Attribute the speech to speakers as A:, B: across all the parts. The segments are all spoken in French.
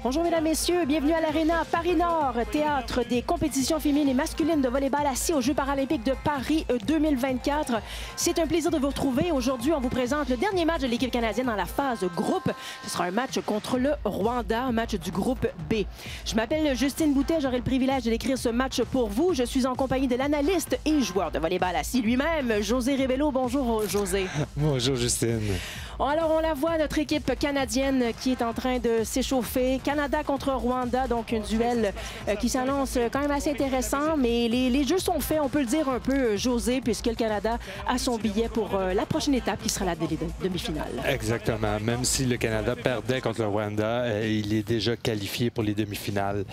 A: Bonjour mesdames, messieurs, bienvenue à l'Arena Paris-Nord, théâtre des compétitions féminines et masculines de volleyball assis aux Jeux paralympiques de Paris 2024. C'est un plaisir de vous retrouver. Aujourd'hui, on vous présente le dernier match de l'équipe canadienne dans la phase groupe. Ce sera un match contre le Rwanda, un match du groupe B. Je m'appelle Justine Boutet, j'aurai le privilège de décrire ce match pour vous. Je suis en compagnie de l'analyste et joueur de volleyball assis lui-même, José Révélo. Bonjour José.
B: Bonjour Justine.
A: Alors, on la voit, notre équipe canadienne qui est en train de s'échauffer. Canada contre Rwanda, donc un duel qui s'annonce quand même assez intéressant. Mais les jeux sont faits, on peut le dire un peu, José, puisque le Canada a son billet pour la prochaine étape qui sera la demi-finale.
B: Exactement. Même si le Canada perdait contre le Rwanda, il est déjà qualifié pour les demi-finales.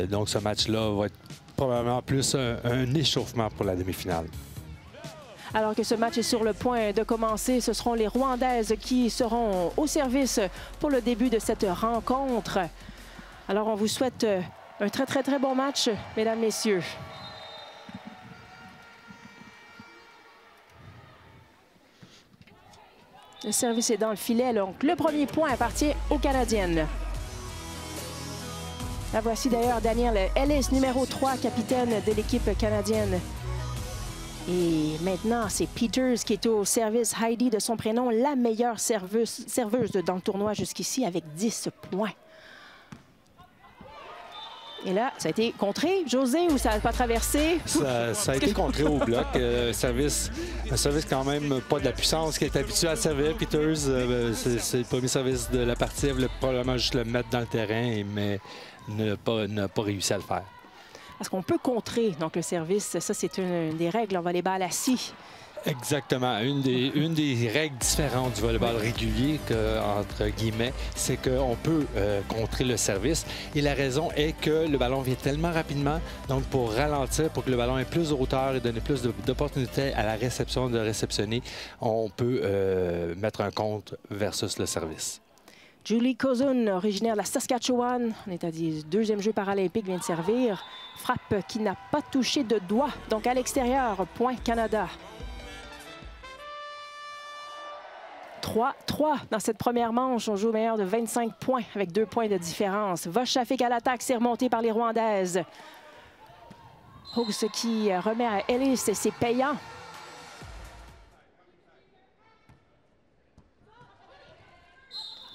B: Donc ce match-là va être probablement plus un échauffement pour la demi-finale.
A: Alors que ce match est sur le point de commencer, ce seront les Rwandaises qui seront au service pour le début de cette rencontre. Alors, on vous souhaite un très bon match, mesdames, messieurs. Le service est dans le filet, donc le premier point appartient aux Canadiennes. La voici d'ailleurs Danielle Ellis, numéro 3, capitaine de l'équipe canadienne. Et maintenant, c'est Peters qui est au service. Heidi, de son prénom, la meilleure serveuse dans le tournoi jusqu'ici avec 10 points. Et là, ça a été contré, José, ou ça n'a pas traversé?
B: Ça a été contré au bloc. Un service quand même pas de la puissance qui est habitué à servir. Peters, c'est le premier service de la partie. Elle voulait probablement juste le mettre dans le terrain, mais n'a pas réussi à le faire.
A: Parce qu'on peut contrer donc le service. Ça, c'est une des règles en volleyball assis.
B: Exactement. Une des règles différentes du volleyball régulier, entre guillemets, c'est qu'on peut contrer le service. Et la raison est que le ballon vient tellement rapidement, donc pour ralentir, pour que le ballon ait plus de hauteur et donner plus d'opportunités à la réception de réceptionner, on peut mettre un contre versus le service.
A: Julie Kozun, originaire de la Saskatchewan, on est à deuxième jeu paralympique, vient de servir. Frappe qui n'a pas touché de doigt, donc à l'extérieur, point Canada. 3-3 dans cette première manche. On joue au meilleur de 25 points avec 2 points de différence. Vosh Shafik à l'attaque, c'est remonté par les Rwandaises. Hawks qui remet à Ellis, c'est payant.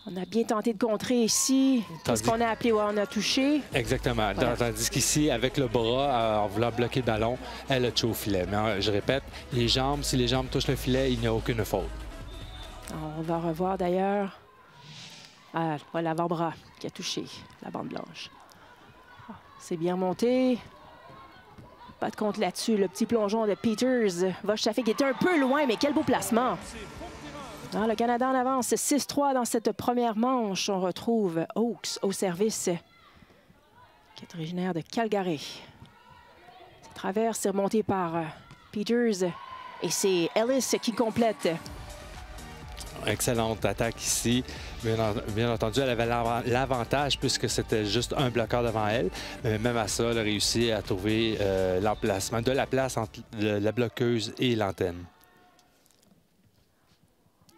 A: On a bien tenté de contrer ici. Qu'est-ce qu'on a appelé? Ouais, on a touché.
B: Exactement. Voilà. Tandis qu'ici, avec le bras, en voulant bloquer le ballon, elle a touché au filet. Mais je répète, les jambes, si les jambes touchent le filet, il n'y a aucune faute.
A: On va revoir d'ailleurs l'avant-bras qui a touché la bande blanche. C'est bien monté. Pas de compte là-dessus. Le petit plongeon de Peters. Vosh Shafik était un peu loin, mais quel beau placement. Alors, le Canada en avance 6-3 dans cette première manche. On retrouve Hawks au service, qui est originaire de Calgary. Cette traverse est remontée par Peters et c'est Ellis qui complète.
B: Excellente attaque ici. Bien entendu, elle avait l'avantage puisque c'était juste un bloqueur devant elle. Mais même à ça, elle a réussi à trouver l'emplacement de la place entre la bloqueuse et l'antenne.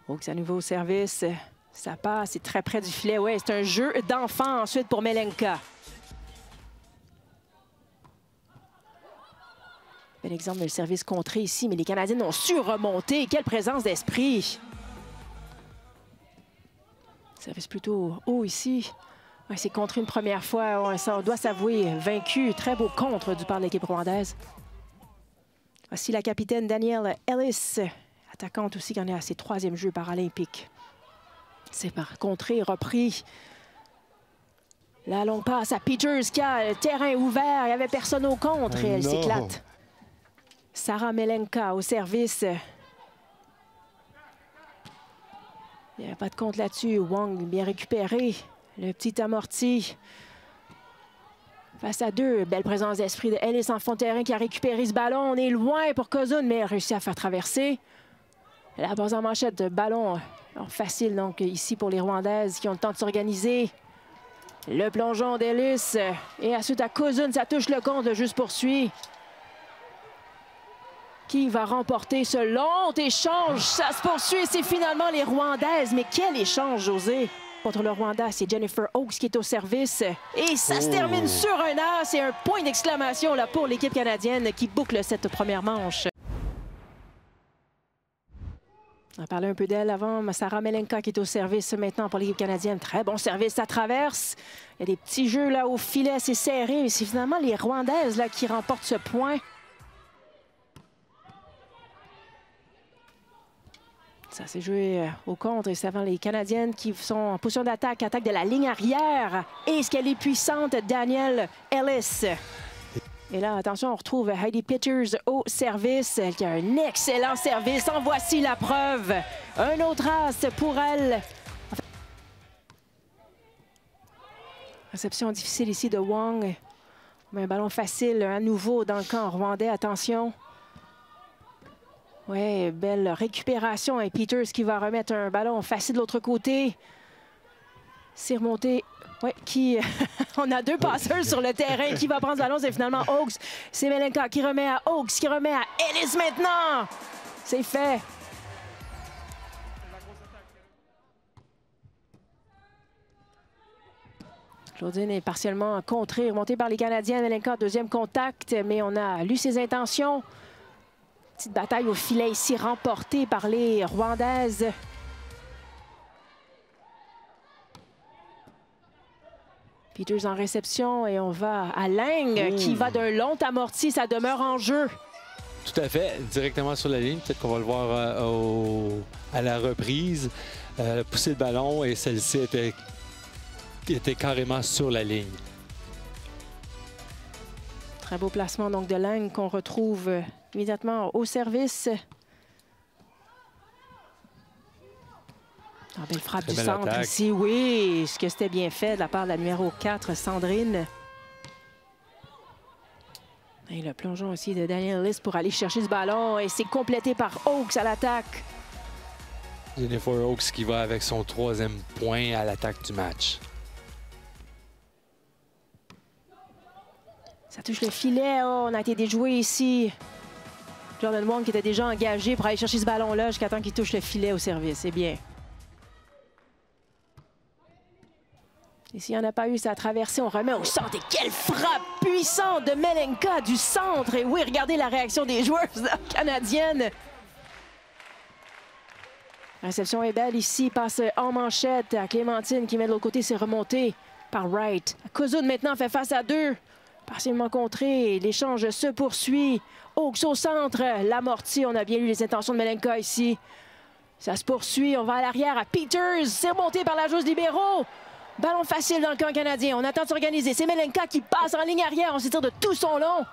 A: Hawks à nouveau au service. Ça passe, c'est très près du filet. Oui, c'est un jeu d'enfant ensuite pour Melenka. Bel exemple de service contré ici, mais les Canadiennes ont su remonter. Quelle présence d'esprit! Service plutôt haut ici. Ouais, c'est contré une première fois. Ouais, ça, on doit s'avouer vaincu. Très beau contre du part de l'équipe rwandaise. Voici la capitaine Danielle Ellis, attaquante aussi qui en est à ses 3e Jeux paralympiques. C'est par contré, repris. La longue passe à Peters qui a le terrain ouvert. Il n'y avait personne au contre et elle s'éclate. Sarah Melenka au service. Il n'y a pas de compte là-dessus. Wang bien récupéré. Le petit amorti. Face à 2, belle présence d'esprit de Ellis en fond de terrain qui a récupéré ce ballon. On est loin pour Kozun, mais a réussi à faire traverser. La base en manchette, ballon facile donc ici pour les Rwandaises qui ont le temps de s'organiser. Le plongeon d'Ellis et ensuite à Kozun, ça touche le compte, juste poursuit. Qui va remporter ce long échange? Ça se poursuit, c'est finalement les Rwandaises. Mais quel échange, José! Contre le Rwanda, c'est Jennifer Oakes qui est au service. Et ça se termine sur un as. C'est un point d'exclamation là pour l'équipe canadienne qui boucle cette première manche. On a parlé un peu d'elle avant, mais Sarah Melenka qui est au service maintenant pour l'équipe canadienne. Très bon service, ça traverse. Il y a des petits jeux là au filet, c'est serré, mais c'est finalement les Rwandaises là qui remportent ce point. Ça s'est joué au contre et c'est avant les Canadiennes qui sont en position d'attaque, attaque de la ligne arrière. Et est-ce qu'elle est puissante, Danielle Ellis? Et là, attention, on retrouve Heidi Peters au service, qui a un excellent service. En voici la preuve. Un autre as pour elle. Réception difficile ici de Wong. Mais un ballon facile à nouveau dans le camp rwandais. Attention. Oui, belle récupération. Et Peters qui va remettre un ballon facile de l'autre côté. C'est remonté. Oui, on a deux passeurs sur le terrain. Qui va prendre le ballon? C'est finalement Oakes. C'est Melenka qui remet à Oakes, qui remet à Ellis maintenant. C'est fait. Claudine est partiellement contrée, remontée par les Canadiens. Melenka, deuxième contact, mais on a lu ses intentions. Petite bataille au filet ici, remportée par les Rwandaises. Peters en réception et on va à Lang qui va d'un long amorti. Ça demeure en jeu.
B: Tout à fait, directement sur la ligne. Peut-être qu'on va le voir à la reprise. Pousser le ballon et celle-ci était carrément sur la ligne.
A: Très beau placement donc de Lang qu'on retrouve immédiatement au service. Ah, belle frappe du centre attaque. Ici, oui. Ce que c'était bien fait de la part de la numéro 4, Sandrine. Et le plongeon aussi de Danielle Ellis pour aller chercher ce ballon. Et c'est complété par Oakes à l'attaque.
B: Jennifer Oakes qui va avec son troisième point à l'attaque du match.
A: Ça touche le filet. Oh, on a été déjoué ici. Jordan Wong qui était déjà engagé pour aller chercher ce ballon-là jusqu'à temps qu'il touche le filet au service. C'est bien. Et s'il n'y en a pas eu, ça a traversé, on remet au centre. Et quelle frappe puissante de Melenka du centre. Et oui, regardez la réaction des joueuses canadiennes. La réception est belle ici, passe en manchette à Clémentine qui met de l'autre côté, c'est remonté par Wright. Cousin maintenant fait face à deux. Partiellement contré, l'échange se poursuit. Oakes au centre, l'amorti, on a bien lu les intentions de Melenka ici. Ça se poursuit, on va à l'arrière à Peters, c'est remonté par la joueuse libéraux. Ballon facile dans le camp canadien. On attend de s'organiser. C'est Melenka qui passe en ligne arrière. On s'étire de tout son long.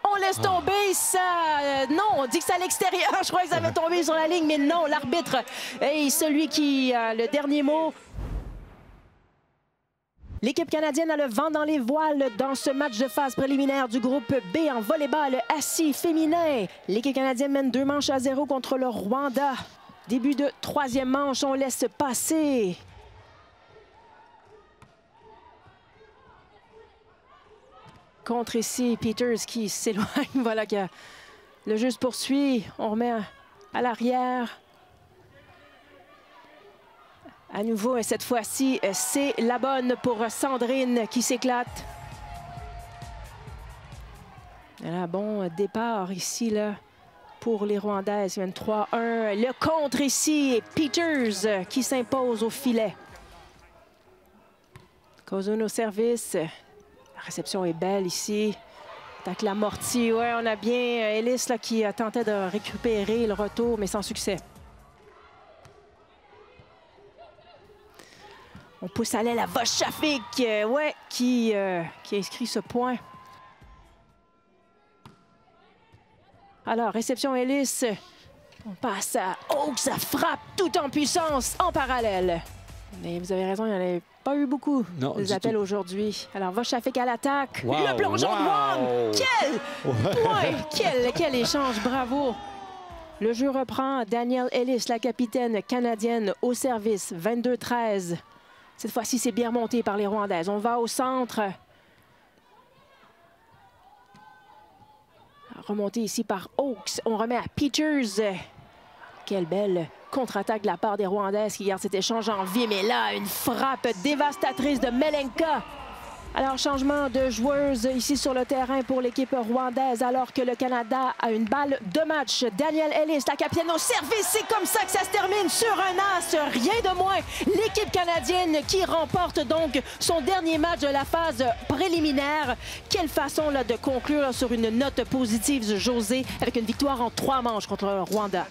A: On laisse tomber ça. Non, on dit que c'est à l'extérieur. Je crois que ça va tomber sur la ligne, mais non, l'arbitre est celui qui a le dernier mot. L'équipe canadienne a le vent dans les voiles dans ce match de phase préliminaire du groupe B en volleyball assis féminin. L'équipe canadienne mène 2-0 contre le Rwanda. Début de troisième manche, on laisse passer. Contre ici, Peters qui s'éloigne. Voilà que le jeu se poursuit. On remet à l'arrière. À nouveau, et cette fois-ci, c'est la bonne pour Sandrine qui s'éclate. Un bon départ ici là, pour les Rwandaises. Il y a une 3-1. Le contre ici, Peters qui s'impose au filet. Cousin au service. La réception est belle ici. Attaque l'amorti. Ouais, on a bien Ellis là, qui tentait de récupérer le retour, mais sans succès. On pousse à l'aile à Voschafik, ouais, qui inscrit ce point. Alors, réception Ellis. On passe à Oakes, ça frappe tout en puissance, en parallèle. Mais vous avez raison, il n'y en avait pas eu beaucoup des appels aujourd'hui. Alors, Voschafik à l'attaque. Wow, le plongeon de Wong! Quel point! Quel échange, bravo! Le jeu reprend. Danielle Ellis, la capitaine canadienne, au service, 22-13. Cette fois-ci, c'est bien remonté par les Rwandaises. On va au centre. Remonté ici par Oakes. On remet à Peters. Quelle belle contre-attaque de la part des Rwandaises qui gardent cet échange en vie. Mais là, une frappe dévastatrice de Melenka. Alors, changement de joueuse ici sur le terrain pour l'équipe rwandaise alors que le Canada a une balle de match. Danielle Ellis, la capitaine au service. C'est comme ça que ça se termine sur un as, rien de moins. L'équipe canadienne qui remporte donc son dernier match de la phase préliminaire. Quelle façon là, de conclure sur une note positive, José, avec une victoire en 3 manches contre le Rwanda.